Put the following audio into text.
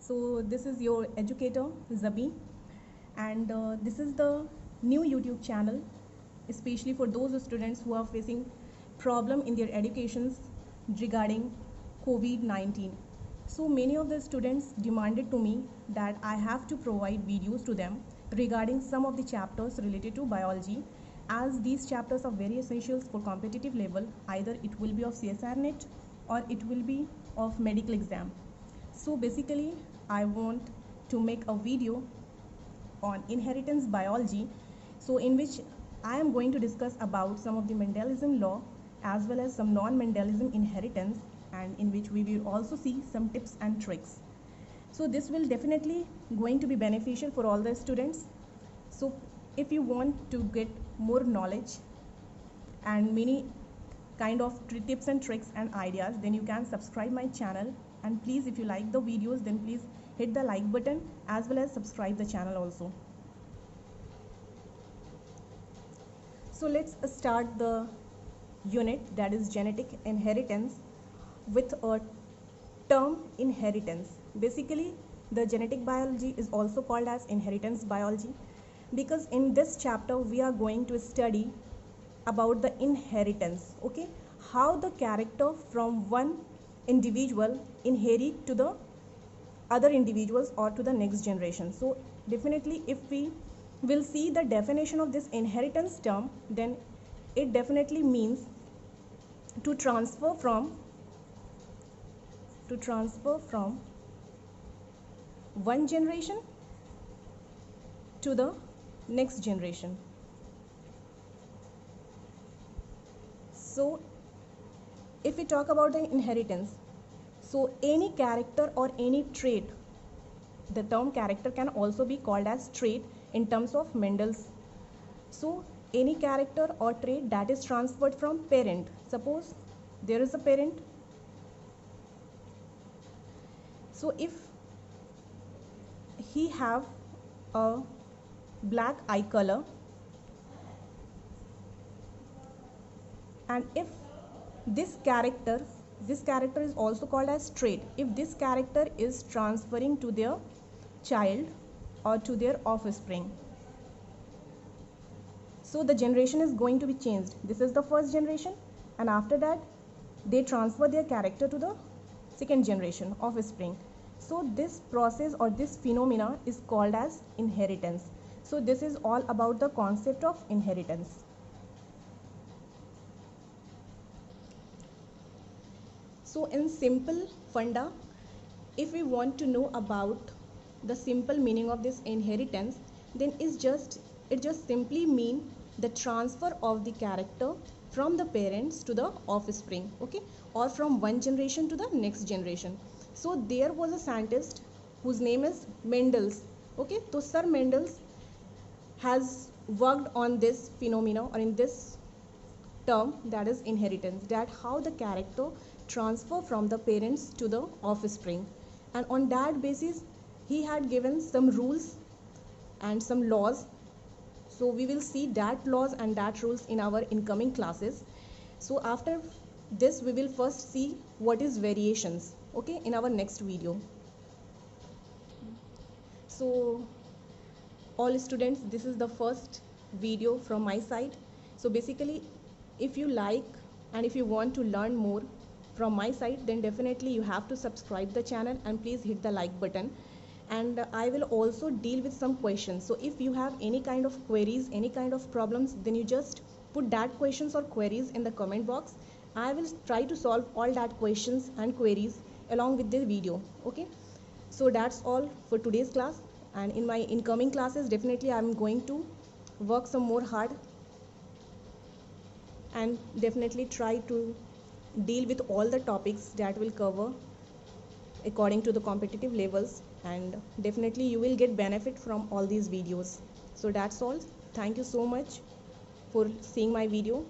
So this is your educator Zabi, and this is the new YouTube channel, especially for those students who are facing problem in their educations regarding COVID-19. So many of the students demanded to me that I have to provide videos to them regarding some of the chapters related to biology, as these chapters are very essential for competitive level. Either it will be of CSR net or it will be of medical exam. So basically I want to make a video on inheritance biology, so in which I am going to discuss about some of the Mendeleism law as well as some non-Mendeleism inheritance, and in which we will also see some tips and tricks. So this will definitely going to be beneficial for all the students. So if you want to get more knowledge and many kind of tips and tricks and ideas, then you can subscribe my channel, and please, if you like the videos, then please hit the like button as well as subscribe the channel also. So let's start the unit, that is genetic inheritance, with a term inheritance. Basically the genetic biology is also called as inheritance biology, because in this chapter we are going to study about the inheritance. Okay, how the character from one individual inherit to the other individuals or to the next generation. So definitely if we will see the definition of this inheritance term, then it definitely means to transfer from one generation to the next generation. So if we talk about the inheritance, so any character or any trait, the term character can also be called as trait in terms of Mendel's. So any character or trait that is transferred from parent. Suppose there is a parent. So if he have a black eye color, and if this character is also called as trait, if this character is transferring to their child or to their offspring, so the generation is going to be changed. This is the first generation, and after that they transfer their character to the second generation, offspring. So this process or this phenomena is called as inheritance. So this is all about the concept of inheritance. So in simple funda, if we want to know about the simple meaning of this inheritance, then it just simply mean the transfer of the character from the parents to the offspring, okay, or from one generation to the next generation. So there was a scientist whose name is Mendel's, okay. So Sir Mendel's has worked on this phenomena, or in this term, that is inheritance, that how the character transfer from the parents to the offspring, and on that basis he had given some rules and some laws. So we will see that laws and that rules in our incoming classes. So after this we will first see what is variations, okay, in our next video. So all students, this is the first video from my side. So basically if you like and if you want to learn more from my side, then definitely you have to subscribe the channel and please hit the like button, and I will also deal with some questions. So if you have any kind of queries, any kind of problems, then you just put that questions or queries in the comment box. I will try to solve all that questions and queries along with the video, okay. So that's all for today's class, and in my incoming classes definitely I'm going to work some more hard and definitely try to deal with all the topics that will cover according to the competitive levels, and definitely you will get benefit from all these videos. So that's all. Thank you so much for seeing my video.